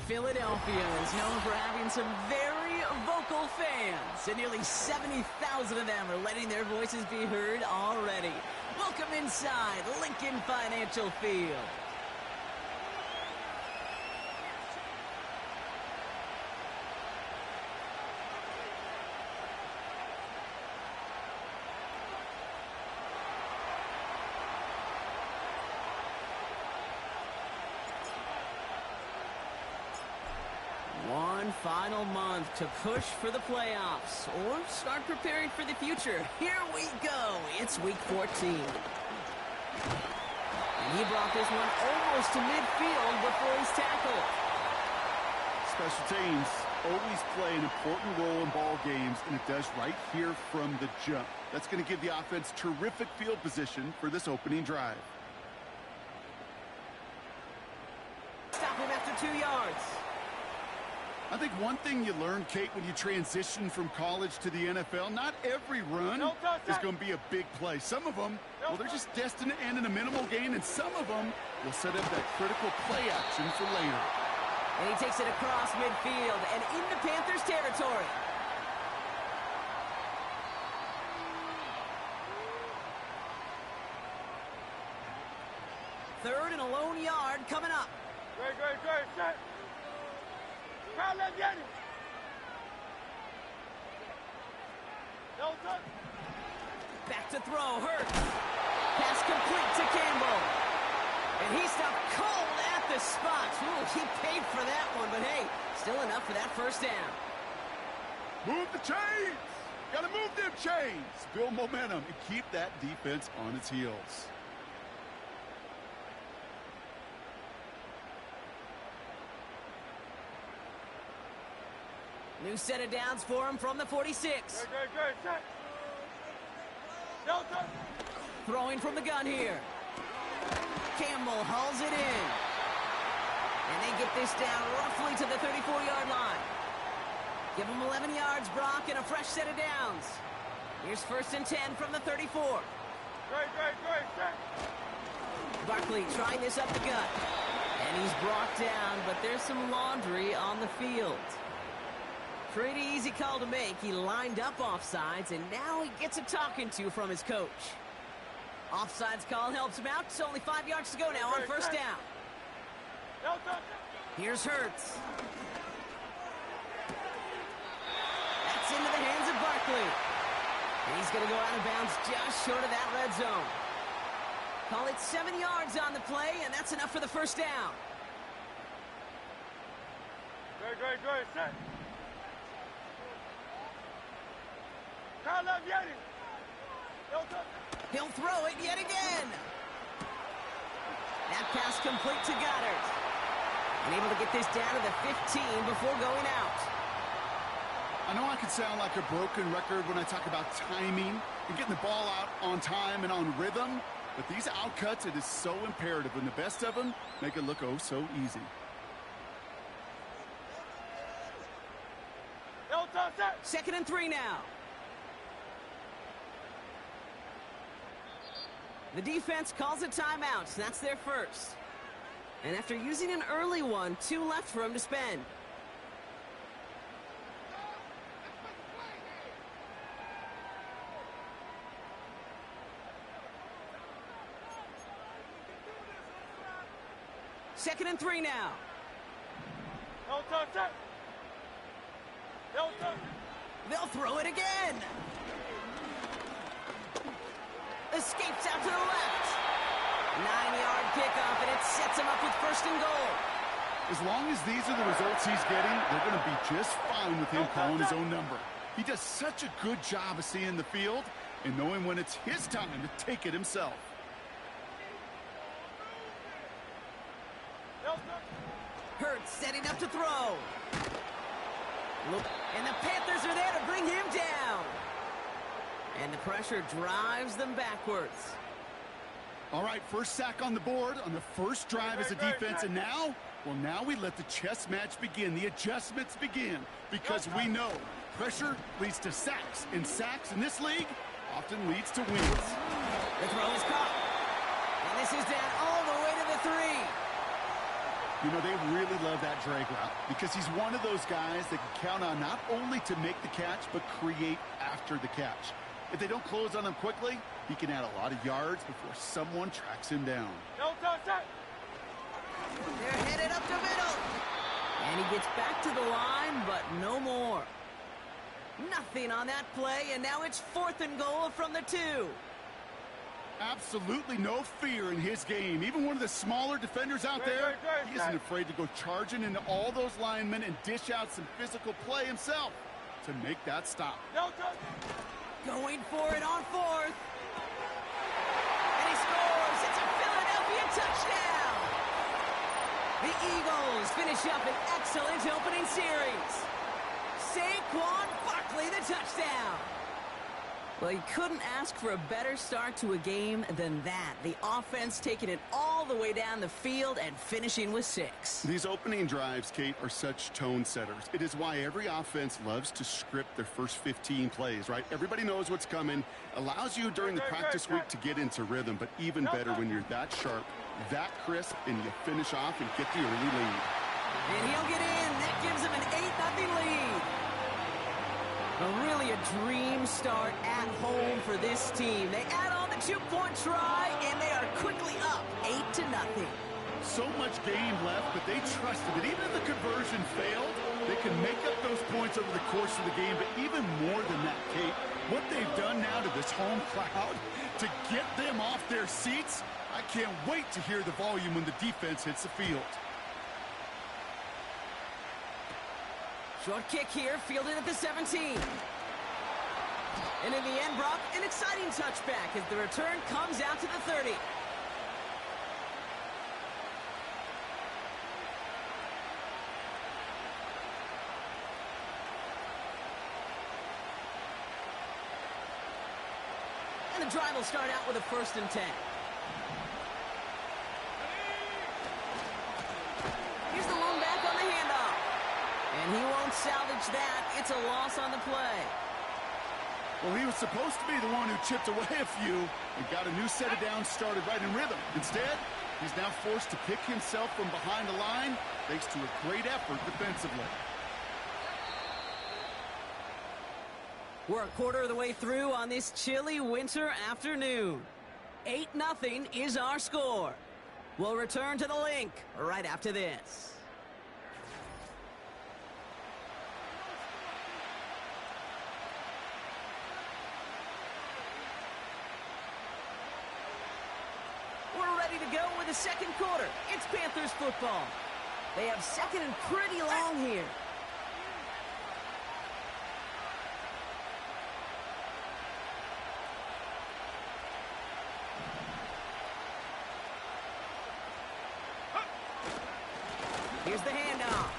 Philadelphia is known for having some very vocal fans, and nearly 70,000 of them are letting their voices be heard already. Welcome inside Lincoln Financial Field. One final month to push for the playoffs or start preparing for the future. Here we go. It's week 14. And he brought this one almost to midfield before he's tackled. Special teams always play an important role in ball games, and it does right here from the jump. That's going to give the offense terrific field position for this opening drive. Stop him after 2 yards. I think one thing you learn, Kate, when you transition from college to the NFL, not every run is going to be a big play. Some of them, well, they're just destined to end in a minimal gain, and some of them will set up that critical play action for later. And he takes it across midfield and into Panthers territory. Third and a lone yard coming up. Great, set. Back to throw, Hurts. Pass complete to Campbell. And he stopped cold at the spot. Ooh, he paid for that one, but hey, still enough for that first down. Move the chains! Gotta move them chains! Build momentum and keep that defense on its heels. New set of downs for him from the 46. Great, set. Delta. Throwing from the gun here. Campbell hauls it in. And they get this down roughly to the 34-yard line. Give them 11 yards, Brock, and a fresh set of downs. Here's 1st and 10 from the 34. Great, set. Barkley trying this up the gut. And he's brought down, but there's some laundry on the field. Pretty easy call to make. He lined up offsides, and now he gets a talking to from his coach. Offsides call helps him out. It's only 5 yards to go now on first down. Here's Hurts. That's into the hands of Barkley. And he's going to go out of bounds just short of that red zone. Call it 7 yards on the play, and that's enough for the first down. Great, set. He'll throw it yet again. That pass complete to Goddard. And able to get this down to the 15 before going out. I know I can sound like a broken record when I talk about timing and getting the ball out on time and on rhythm, but these outcuts, it is so imperative, and the best of them make it look oh so easy. Second and 3 now. The defense calls a timeout. That's their first. And after using an early one, 2 left for him to spend. Second and 3 now. They'll throw it again. Escapes out to the left. 9-yard kickoff, and it sets him up with 1st and goal. As long as these are the results he's getting, they're going to be just fine with him calling his own number. He does such a good job of seeing the field and knowing when it's his time to take it himself. Hurts setting up to throw. Look, and the Panthers are there to bring him down. And the pressure drives them backwards. All right, first sack on the board on the first drive as a defense, and now, well, now we let the chess match begin, the adjustments begin, because we know pressure leads to sacks, and sacks in this league often leads to wins. The throw is caught, and this is down all the way to the 3. You know, they really love that drag route because he's one of those guys that can count on not only to make the catch, but create after the catch. If they don't close on him quickly, he can add a lot of yards before someone tracks him down. No touch that. They're headed up the middle. And he gets back to the line, but no more. Nothing on that play, and now it's 4th and goal from the 2. Absolutely no fear in his game. Even one of the smaller defenders out there, he isn't afraid to go charging into all those linemen and dish out some physical play himself to make that stop. No touch. Going for it on 4th. And he scores. It's a Philadelphia touchdown. The Eagles finish up an excellent opening series. Saquon Barkley, the touchdown. Well, you couldn't ask for a better start to a game than that. The offense taking it all the way down the field and finishing with 6. These opening drives, Kate, are such tone setters. It is why every offense loves to script their first 15 plays, right? Everybody knows what's coming, allows you during the practice week to get into rhythm, but even better when you're that sharp, that crisp, and you finish off and get the early lead. And he'll get in. That gives him an 8-0 lead. Really a dream start at home for this team. They add on the 2-point try, and they are quickly up 8-0. So much game left, but they trusted it. Even if the conversion failed, they can make up those points over the course of the game. But even more than that, Kate, what they've done now to this home crowd to get them off their seats, I can't wait to hear the volume when the defense hits the field. Short kick here, fielded at the 17. And in the end, Brock, an exciting touchback as the return comes out to the 30. And the drive will start out with a 1st and 10. Here's the lone back on the handoff. And he won't salvage that. It's a loss on the play. Well, he was supposed to be the one who chipped away a few and got a new set of downs started right in rhythm. Instead, he's now forced to pick himself from behind the line thanks to a great effort defensively. We're a quarter of the way through on this chilly winter afternoon. 8-0 is our score. We'll return to the link right after this. We're ready to go with the second quarter. It's Panthers football. They have second and pretty long here. Here's the handoff.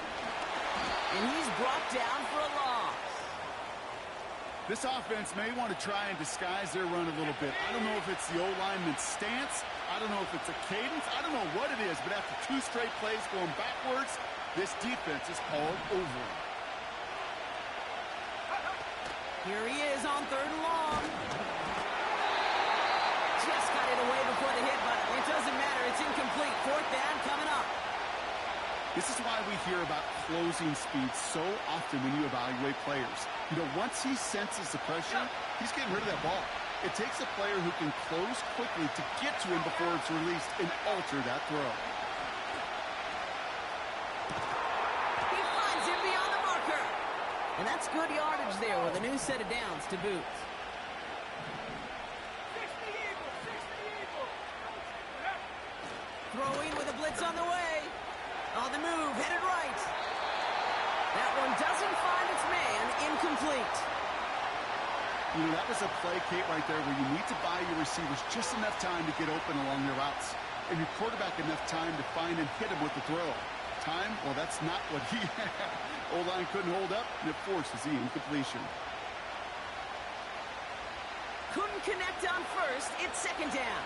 And he's brought down for a loss. This offense may want to try and disguise their run a little bit. I don't know if it's the O-lineman's stance. I don't know if it's a cadence. I don't know what it is, but after 2 straight plays going backwards, this defense is called over. Here he is on 3rd and long. Just got it away before the hit, but it doesn't matter. It's incomplete. 4th down coming up. This is why we hear about closing speed so often when you evaluate players. You know, once he senses the pressure, he's getting rid of that ball. It takes a player who can close quickly to get to him before it's released and alter that throw. He finds him beyond the marker. And that's good yardage there with a new set of downs to boot. Throwing with a blitz on the way. On the move, headed right. That one doesn't find its man, incomplete. You know, that was a play, Kate, right there where you need to buy your receivers just enough time to get open along their routes. And your quarterback enough time to find and hit him with the throw. Time? Well, that's not what he had. O-line couldn't hold up, and it forces the incompletion. Couldn't connect on 1st. It's 2nd down.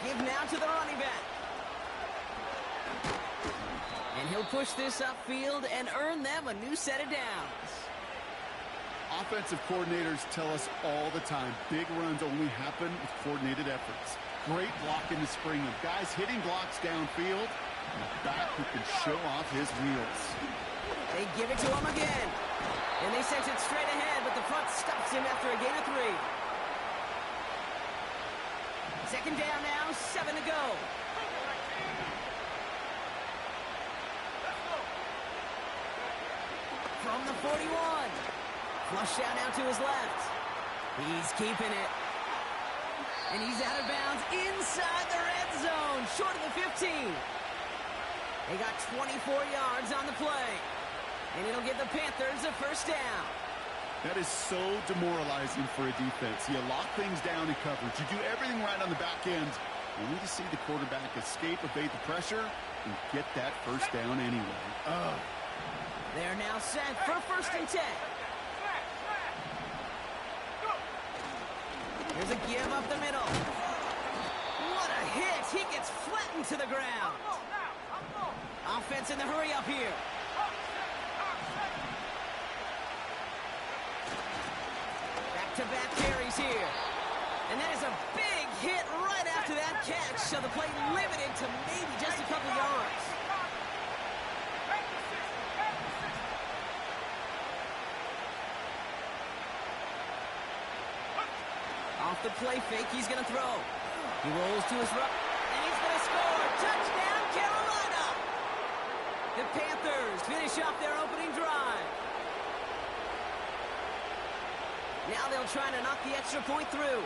Give now to the running back. And he'll push this upfield and earn them a new set of downs. Offensive coordinators tell us all the time, big runs only happen with coordinated efforts. Great blocking the spring of guys hitting blocks downfield, and a back who can show off his wheels. They give it to him again. And they sent it straight ahead, but the front stops him after a gain of 3. Second down now, 7 to go. From the 41. Flush down out to his left. He's keeping it. And he's out of bounds inside the red zone, short of the 15. They got 24 yards on the play. And it'll give the Panthers a first down. That is so demoralizing for a defense. You lock things down in coverage. You do everything right on the back end. Only to see the quarterback escape, evade the pressure, and get that first down anyway. They're now set for 1st and 10. Here's a give up the middle. What a hit. He gets flattened to the ground. Offense in the hurry up here. Back-to-back carries here. And that is a big hit right after that catch. So the play limited to maybe just a couple yards. Off the play fake, he's going to throw. He rolls to his right, and he's going to score. Touchdown, Carolina! The Panthers finish off their opening drive. Now they'll try to knock the extra point through.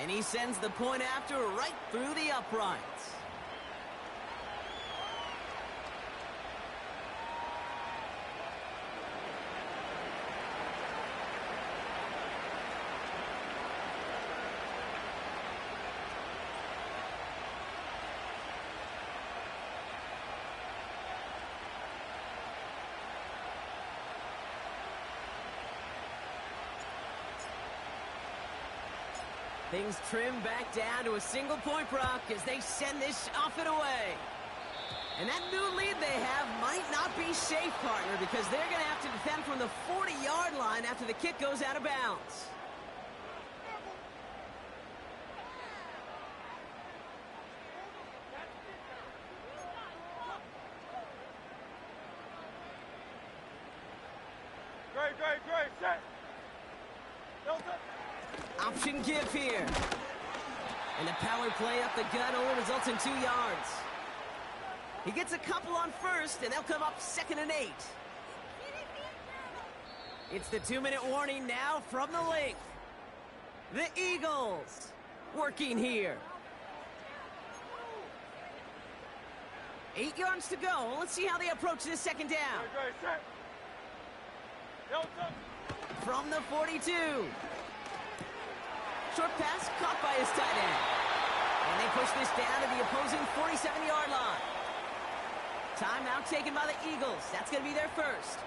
And he sends the point after right through the uprights. Things trim back down to a single point, Brock, as they send this off and away. And that new lead they have might not be safe, partner, because they're going to have to defend from the 40-yard line after the kick goes out of bounds. Great, set. Option give here. And the power play up the gut only results in 2 yards. He gets a couple on first, and they'll come up 2nd and 8. It's the 2-minute warning now from the length. The Eagles working here. 8 yards to go. Let's see how they approach this second down. Great, set. From the 42. Short pass caught by his tight end. And they push this down to the opposing 47-yard line. Timeout taken by the Eagles. That's going to be their first.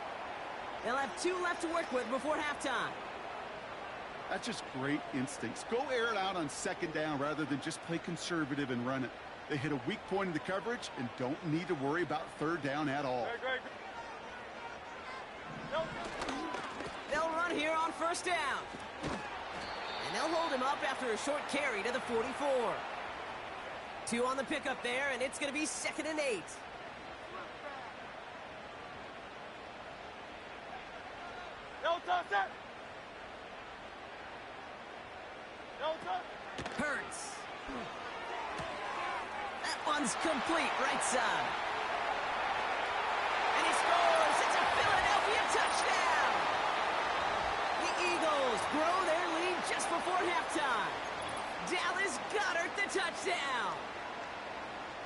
They'll have 2 left to work with before halftime. That's just great instincts. Go air it out on second down rather than just play conservative and run it. They hit a weak point in the coverage and don't need to worry about third down at all. They'll run here on first down. And they'll hold him up after a short carry to the 44. 2 on the pickup there, and it's going to be 2nd and 8. Hurts. That one's complete, right side. And he scores. It's a Philadelphia touchdown. The Eagles grow their lead just before halftime. Dallas Goedert the touchdown.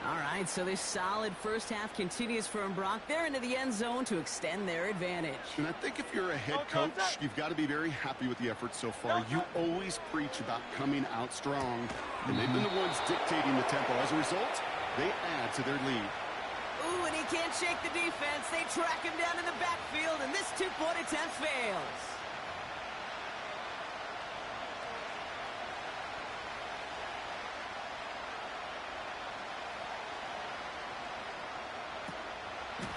All right, so this solid first half continues for Brock. They're into the end zone to extend their advantage. And I think if you're a head coach, you've got to be very happy with the effort so far. You always preach about coming out strong, and they've been the ones dictating the tempo. As a result, they add to their lead. Ooh, and he can't shake the defense. They track him down in the backfield, and this 2-point attempt fails.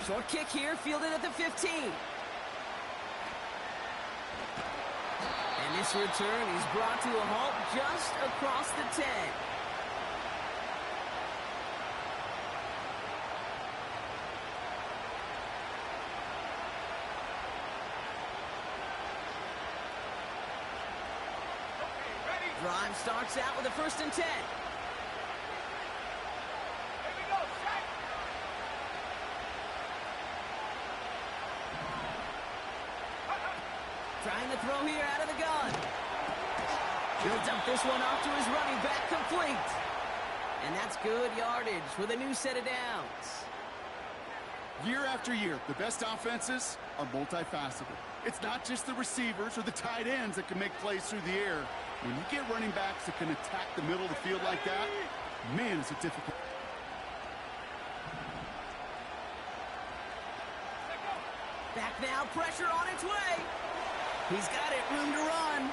Short kick here, fielded at the 15. Nice return. He's brought to a halt just across the 10. Drive starts out with a 1st and 10. Trying to throw here out of the gun. He'll dump this one off to his running back, complete. And that's good yardage with a new set of downs. Year after year, the best offenses are multifaceted. It's not just the receivers or the tight ends that can make plays through the air. When you get running backs that can attack the middle of the field like that, man, it's a difficult. Back now, pressure on its way. He's got it, room to run.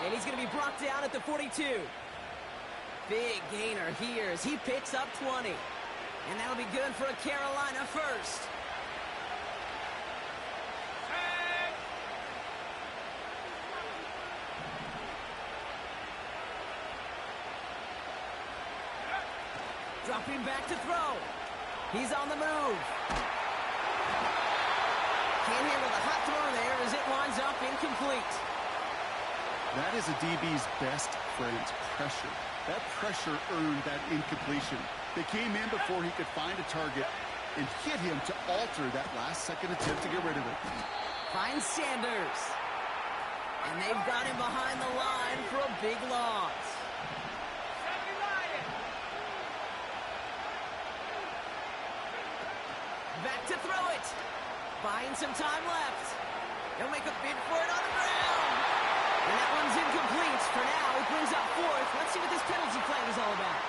And he's going to be brought down at the 42. Big gainer here as he picks up 20. And that'll be good for a Carolina first. Dropping back to throw. He's on the move. Can't handle the hot throw there as it winds up incomplete. That is a DB's best friend, pressure. That pressure earned that incompletion. They came in before he could find a target and hit him to alter that last-second attempt to get rid of it. Finds Sanders. And they've got him behind the line for a big loss. Back to throw it. Buying some time left. He'll make a bid for it on the ground. And that one's incomplete. For now, it brings up 4th. Let's see what this penalty flag is all about.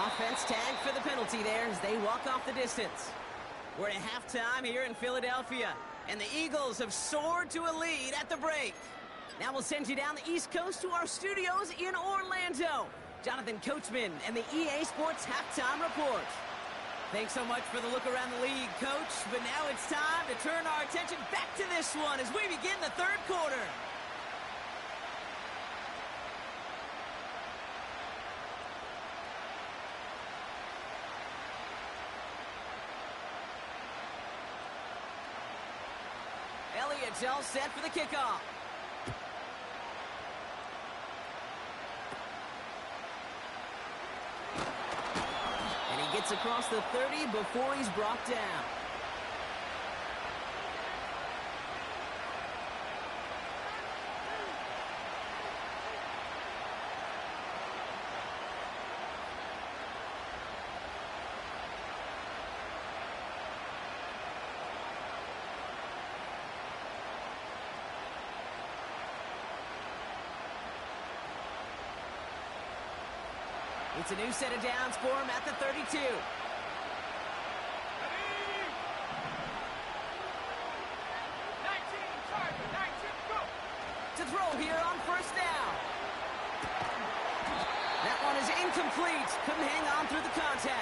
Offense tagged for the penalty there as they walk off the distance. We're at halftime here in Philadelphia. And the Eagles have soared to a lead at the break. Now we'll send you down the East Coast to our studios in Orlando. Jonathan Coachman and the EA Sports Halftime Report. Thanks so much for the look around the league, Coach. But now it's time to turn our attention back to this one as we begin the 3rd quarter. Elliott's all set for the kickoff. Gets across the 30 before he's brought down. It's a new set of downs for him at the 32. To throw here on 1st down. That one is incomplete. Couldn't hang on through the contact.